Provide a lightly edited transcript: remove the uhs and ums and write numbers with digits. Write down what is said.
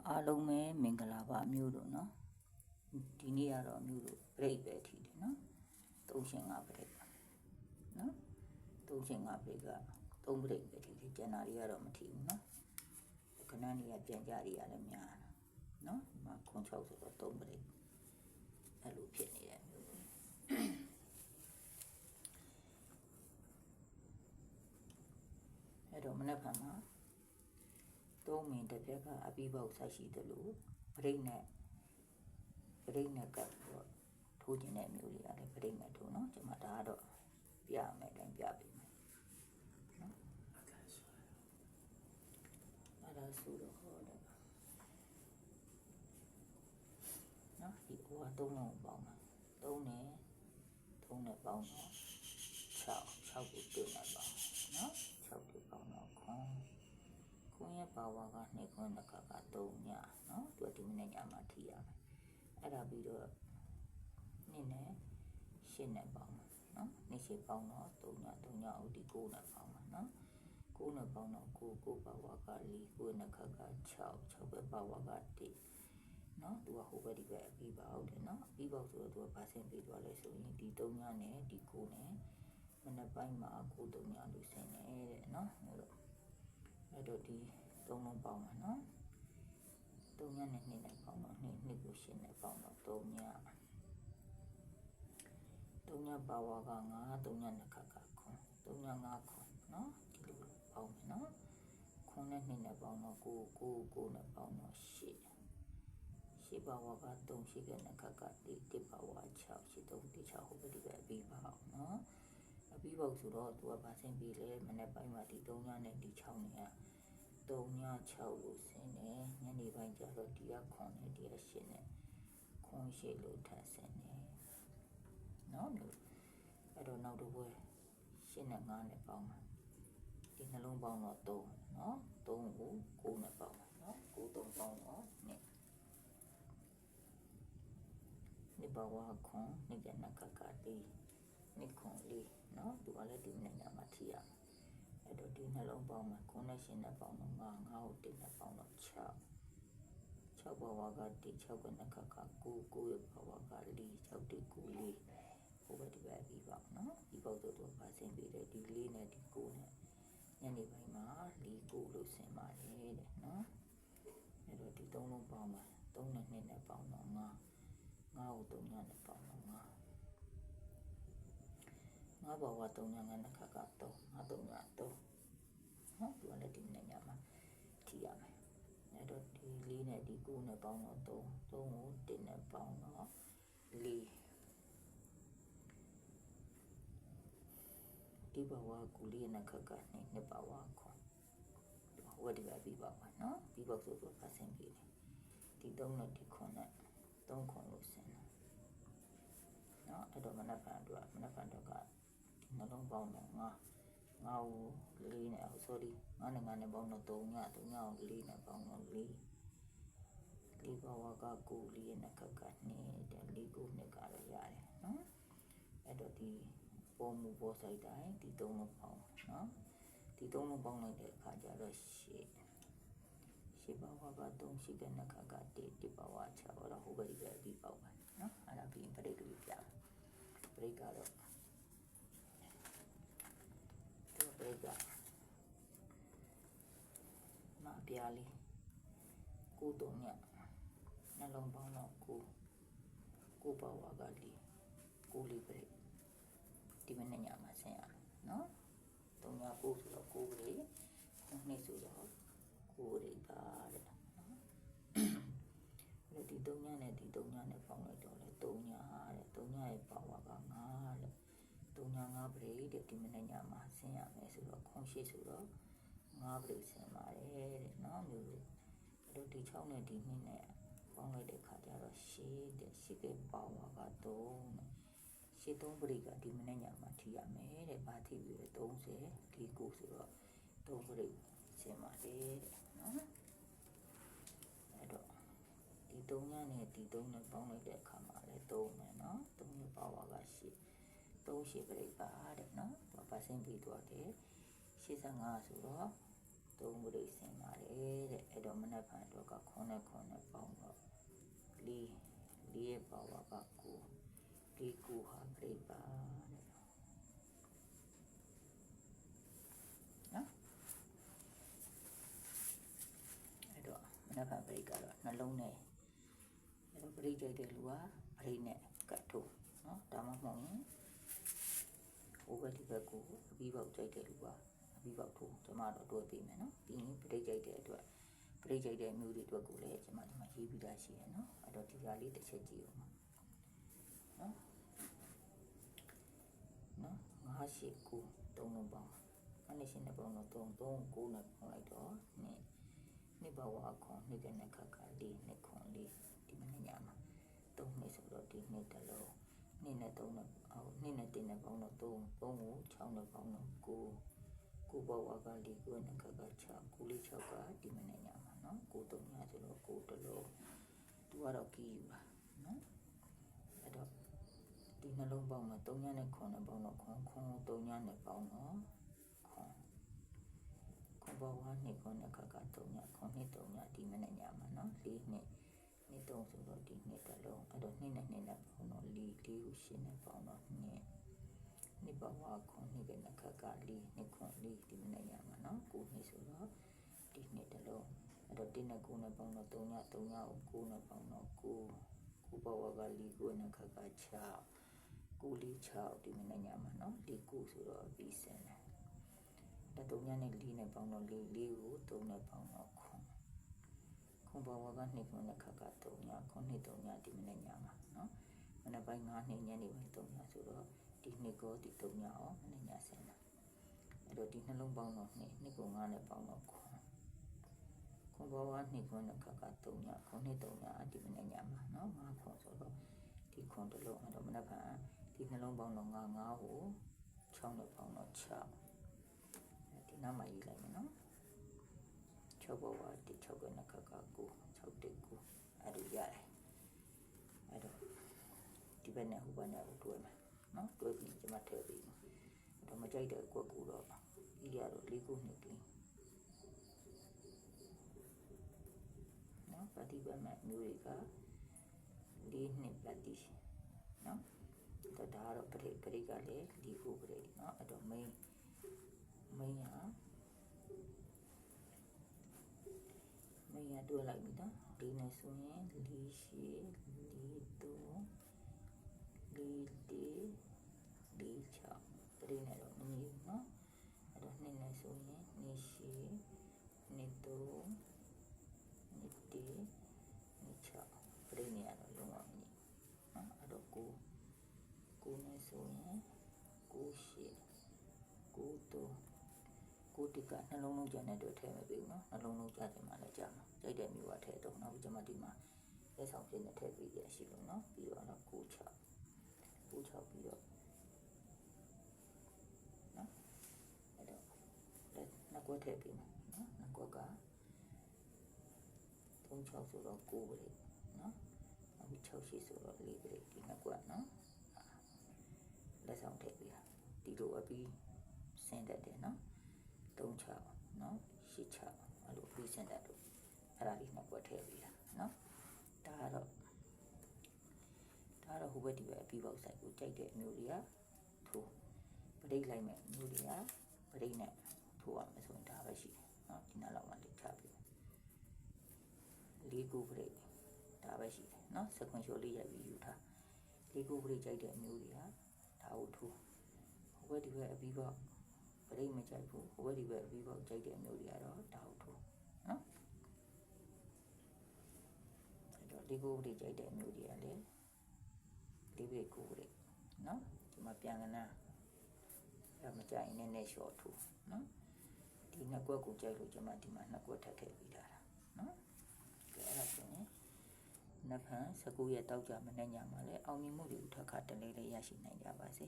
အားလုံးပဲမင်္ဂလာပါမျိုးတို့နော်ဒီနေ့ကတော့မျိုးတို့ပြိတ်ပဲထီတယ်နော်3-5ပြိတ်နော်3-5ပြိတ်က3ပြိတ်ပဲထီတယ်ကျန်တာတွေကတော့မထီဘူးနော်ခဏနေရပြန်ကြရလည်းများနော်ဒီမှာခွန်6ဆိုတော့3ပြိတ်အဲ့လိုဖြစ်နေတယ်မျိုးအဲ့တော့မနေ့ကမှ3မင်းတစ်ပြက်ကအပြီးပေါက်ဆက်ရှိတယ်လို့ပြိတ်နဲ့ကတော့ထိုးခြင်းတဲ့မျိုးတွေကလည်းပြိတ်နဲ့ထိုးနော်ကျွန်မဒါကတော့ပြရမယ်တိုင်းပြပေးမယ်နော်အဲ့ဒါဆိုတော့ဟောတယ်နော်ဒီဟိုက3လုံးပေါင်းမှာ3နဲ့ပေါင်းတော့6ကိုတွေ့မှာပါနော်6ကိုပေါင်းတော့ခွန်ရဲ့ပါဝါက2ခွန်းတစ်ခါက3ညနော်သူဒီမိနစ်ညမှာထိရမယ်အဲ့ဒါပြီးတော့2နဲ့8နဲ့ပေါင်းမှာနော်2 8ပေါင်းတော့3ညဦးဒီ9နဲ့ပေါင်းမှာနော်9နဲ့ပေါင်းတော့9ပါဝါက4 9နဲ့ခါက6ပဲပါဝါက1နော်သူကဟိုဘက်ဒီဘက်အပြီးပါဟုတ်တယ်နော်အပြီးပေါက်ဆိုတော့သူက%ပေးသွားလဲဆိုရင်ဒီ3ညနဲ့ဒီ9နဲ့မနက်ပိုင်းမှာ9 3ညလို့ဆင်းနေတဲ့နော်အဲ့တော့ဒီ3လုံးပေါင်းမှာနော်3ညနဲ့2နဲ့ပေါင်းတော့2ကို8နဲ့ပေါင်းတော့3ညပါဝါက9 3ညနဲ့ခါခွန်3ည5ခွန်နော်ဒီလိုပေါင်းမယ်နော်ခွန်နဲ့2နဲ့ပေါင်းတော့9နဲ့ပေါင်းတော့8ပါဝါက3 8ကနဲ့ခါ1ပါဝါ6 8 3 6ဟိုဘက်ဒီဘက်အပြီးပါအောင်နော်အပြီးပေါက်ဆိုတော့သူက%ပေးလဲမနေ့ပိုင်းမှာဒီ3ညနဲ့ဒီ6နဲ့3ည6လို့ဆင်းနေညနေပိုင်းကျတော့ဒီကခွန်နဲ့ဒီက8နဲ့ခွန်8လို့ထပ်ဆင်းနေနော်လို့အဲ့တော့နောက်တစ်ပွဲ8နဲ့9နဲ့ပေါင်းမှာဒီနှလုံးပေါင်းတော့3နော်3ကို9နဲ့ပေါင်းမှာနော်9 3ပေါင်းတော့2ပါဝါခွန်2ကနခက4 2ခွန်4နော်သူကလည်းဒီနေ့ညမှာထိရမယ်အဲ့တော့ဒီနှလုံးပေါင်းမှာ9နဲ့8နဲ့ပေါင်းတော့9ကို1နဲ့ပေါင်းတော့6ပါဝါက1 6ကနခက9ရဲ့ပါဝါက4 6 1 9 4ဟိုဘက်ဒီဘက်ပြီးပါနော်ဒီပေါက်တော့%ပေးတယ်ဒီ4နဲ့ဒီ9နဲ့ညနေပိုင်းမှာ4 9လို့ဆင်ပါတယ်တဲ့နော်အဲ့တော့ဒီ3လုံးပေါင်းမှာ3နဲ့2နဲ့ပေါင်းတော့9ကို3ညနဲ့ပေါင်းတော့9ပါဝါ3ညနဲ့ခါက3 3ည3နော်သူကလည်းဒီနေ့ညမှာထိရမယ်အဲ့တော့ဒီ4နဲ့ဒီ9နဲ့ပေါင်းတော့3ကို1နဲ့ပေါင်းတော့4ဒီပါဝါကူလေးနဲ့ခက်ကနေ2ပါဝါခွန်ဟိုဒီပဲပြီးပါပါနော်ပြီးပေါက်ဆိုတော့%ပေးတယ်ဒီ3နဲ့ဒီခွန်နဲ့3ခွန်လို့ဆင်းတယ်နော်အဲ့တော့မနက်ဖြန်တော့ကဒီနှလုံးပေါင်းတော့9ကို4နဲ့sorry 9နဲ့9နဲ့ပေါင်းတော့3ညကို4နဲ့ပေါင်းတော့4ပါဝါက9 4နဲ့ခက်ကနေတယ်4 9နဲ့ကလည်းရတယ်နော်အဲ့တော့ဒီပေါ်မူပေါ်ဆိုင်တိုင်းဒီ3လုံးပေါင်းနော်ဒီ3လုံးပေါင်းလိုက်တဲ့အခါကျတော့8ပါဝါက3ရှိတဲ့နှစ်ခါက1ပါဝါ6အဲ့တော့ဟိုဘက်ဒီဘက်ပြီးပေါက်ပါနော်အဲ့ဒါပြီးပြိတ်ကလေးပြပြိတ်ကတော့ဒီပြိတ်ကမပြားလေး9 3ညနှလုံးပေါင်းတော့9ပါဝါက4 9လေးပြိတ်ဒီမနေ့ညမှာဆင်းရနော်3ည9ဆိုတော့9လေး2ဆိုတော့9လေးပါတဲ့နော်အဲ့ဒီ3ညနဲ့ဒီ3ညနဲ့ပေါင်းလိုက်တော့လေ3ညတဲ့3ညရဲ့ပါဝါက5တဲ့3ည5ပြိတဲ့ဒီမနေ့ညမှာဆင်းရမယ်ဆိုတော့ခွန်8ဆိုတော့5ပြိဆင်းပါတယ်တဲ့နော်မျိုးအဲ့တော့ဒီ6နဲ့ဒီ2နဲ့ပေါင်းလိုက်တဲ့ခါကျတော့8တဲ့8ရဲ့ပါဝါက3တဲ့ရှစ်3ပရိကဒီမနေ့ညမှာထိရမယ်တဲ့ဗာထိပြီး30ဒီ9ဆိုတော့3ပရိဆင်းပါတယ်တဲ့နော်အဲ့တော့ဒီ3ညနဲ့ဒီ3နဲ့ပေါင်းလိုက်တဲ့အခါမှာလည်း3မယ်နော်3ရဲ့ပါဝါက8 3 8ပရိပါတဲ့နော်သူက%ပေးသွားတယ်85ဆိုတော့ 3ပရိဆင်ပါတယ်တဲ့အဲ့တော့မနက်ဖြန်အတွက်က9နဲ့9နဲ့ပေါင်းတော့4ရဲ့ပါဝါက9 4 9ဟာပရိပါတဲ့နော်အဲ့တော့မနက်ဖြန်ပရိကတော့နှလုံးနဲ့အဲ့တော့ပရိကြိုက်တဲ့လူကပရိနဲ့ကတ်ထိုးနော်ဒါမှမဟုတ်ရင်ဟိုဘက်ဒီဘက်ကိုအပြီးပေါက်ကြိုက်တဲ့လူကအပြီးပေါက်ထိုးကျွန်မတော့တွဲပေးမယ်နော်ပြီးရင်ပရိကြိုက်တဲ့အတွက်ပရိကြိုက်တဲ့မျိုးတွေအတွက်ကိုလည်းကျွန်မဒီမှာရေးပြီးသားရှိရနော်အဲ့တော့ဒီဟာလေးတစ်ချက်ကြည့်အောင်နော်နော်5 8 9 3လုံးပေါင်းအဲ့ရှင်နဲ့ပေါင်းတော့3 9နဲ့ပေါင်းလိုက်တော့နှစ်ဘဝခွန်နှစ်ကနဲ့ခါခါ4နှစ်ခွန်4ဒီမနေ့ညမှာ3နှစ်ဆိုတော့ဒီနှစ်တစ်လုံးနှစ်နဲ့3နဲ့နှစ်နဲ့1နဲ့ပေါင်းတော့3 3ကို6နဲ့ပေါင်းတော့9ဘဝက4 9နဲ့ခါခါ6 9 4 6ကဒီမနေ့ညမှာနော်9 3ညဆိုတော့9တစ်လုံးသူကတော့ကီးယူပါနော်အဲ့တော့ဒီနှလုံးပေါင်းတော့3ညနဲ့9နဲ့ပေါင်းတော့ခွန်3ညနဲ့ပေါင်းတော့ခွန်ဘဝနှစ်ခွန်နဲ့ခါခါ3ညခွန်နှစ်3ညဒီမနေ့ညမှာနော်4နှစ်3ဆိုတော့ဒီနှစ်တစ်လုံးအဲ့တော့2နဲ့2နဲ့ပေါင်းတော့4ကို8နဲ့ပေါင်းတော့နှစ်ဘဝခွန်နှစ်ကနဲ့ခါခါ4နှစ်ခွန်4ဒီမနေ့ညမှာနော်9နှစ်ဆိုတော့ဒီနှစ်တစ်လုံးအဲ့တော့1နဲ့9နဲ့ပေါင်းတော့3ညကို9နဲ့ပေါင်းတော့9ဘဝက4 9နဲ့ခါခါ6 9 4 6ဒီမနေ့ညမှာနော်4 9ဆိုတော့ပြီးစင်တယ်ဒါ3ညနဲ့4နဲ့ပေါင်းတော့4 4ကို3နဲ့ပေါင်းတော့ခွန်ဘဝက2ခွန်နဲ့ခါခါ3ညခွန်2 3ညဒီမနေ့ညမှာနော်မနေ့ပိုင်း9နှစ်ညနေပိုင်း3ညဆိုတော့ဒီနှစ်ကိုဒီ3ညအောင်မနေ့ညဆင်တာအဲ့တော့ဒီနှလုံးပေါင်းတော့2ကို9နဲ့ပေါင်းတော့ခွန်ဘဝ2ခွန်နဲ့ခါခါ3ညခွန်2 3ညဒီမနေ့ညမှာနော်5ခွန်ဆိုတော့ဒီခွန်တစ်လုံးအဲ့တော့မနေ့ကဒီနှလုံးပေါင်းတော့9ကို6နဲ့ပေါင်းတော့6ဒီနောက်မှာရေးလိုက်မယ်နော်6ဘဝဒီ6ကနဲ့ခါခါ9 6 1 9အဲ့လိုရတယ်အဲ့တော့ဒီဘက်နဲ့ဟိုဘက်နဲ့တွဲမယ်နော်တွဲပြီးကျွန်မထည့်ပေးမယ်အဲ့တော့မကြိုက်တဲ့အကွက်ကိုတော့ဒီရတော့4ခုနှစ်ကလေးနော်ပါတီဘက်မှာမျိုးတွေက4နှစ်ပါတီနော်ဒါကတော့ပရိကလည်း4ခုပရိနော်အဲ့တော့ main ဟာတွဲလိုက်ပြီနော်ဒီနဲ့ဆိုရင်4 8 4 3 4 4 4 6ပရိနဲ့တော့မညီဘူးနော်အဲ့တော့2နဲ့ဆိုရင်2 8 2 3 2 1 2 6ပရိနဲ့တော့လုံးဝမညီနော်အဲ့တော့9နဲ့ဆိုရင်9 8 9 3ကိုတိကနှလုံးလုံးကြတဲ့အတွက်ထည့်မပေးဘူးနော်နှလုံးလုံးကြတယ်မှလည်းကြာမှာကြိုက်တဲ့မျိုးကထည့်တော့နောက်ပြီးကျွန်မဒီမှာလက်ဆောင်ဖြစ်နေထည့်ပေးရရှိလို့နော်ပြီးတော့6ပြီးတော့နော်အဲ့တော့နှစ်ကွက်ထည့်ပေးမယ်နော်နှစ်ကွက်က3 6ဆိုတော့9ပဲနော်နောက်ပြီး6 8ဆိုတော့4ပဲဒီနှစ်ကွက်နော်လက်ဆောင်ထည့်ပေးတာဒီလိုအပြီးဆင်းတတ်တယ်နော်3 6နော်8 6အဲ့လိုပြီးစင်တတ်လို့အဲ့ဒါလေးနှစ်ကွက်ထည့်ပြီးတာနော်ဒါကတော့ဟိုဘက်ဒီဘက်အပြီးပေါက်ဆိုင်ကိုကြိုက်တဲ့မျိုးတွေကထိုးပရိတ်လိုက်မဲ့မျိုးတွေကပရိတ်နဲ့ထိုးရမယ်ဆိုရင်ဒါပဲရှိတယ်နော်ဒီနောက်လောက်မှလေးချပြီး4 ခုပရိတ်ဒါပဲရှိတယ်နော်စကွန်ရှိုလေးရိုက်ပြီးယူထား4 ခုပရိတ်ကြိုက်တဲ့မျိုးတွေကဒါကိုထိုးဟိုဘက်ဒီဘက်အပြီးပေါက်ပရိတ်မကြိုက်ဘူးဟိုဘက်ဒီဘက်အပြီးပေါက်ကြိုက်တဲ့မျိုးတွေကတော့ဒါဟုတ်ထိုးနော်အဲ့တော့လေးကိုပရိတ်ကြိုက်တဲ့မျိုးတွေကလည်းလေးပဲကိုပရိတ်နော်ဒီမှာပြန်ကနာအဲ့မကြိုက်နည်းနည်းရှော့ထိုးနော်ဒီနှစ်ကွက်ကိုကြိုက်လို့ကျွန်မဒီမှာနှစ်ကွက်ထပ်ထည့်ပေးထားတာနော်ကဲအဲ့ဒါဆိုရင်နဖန်19ရက်တောက်ကြမနေ့ညမှာလည်းအောင်မြင်မှုတွေထပ်ခါတလေးလေးရရှိနိုင်ကြပါစေ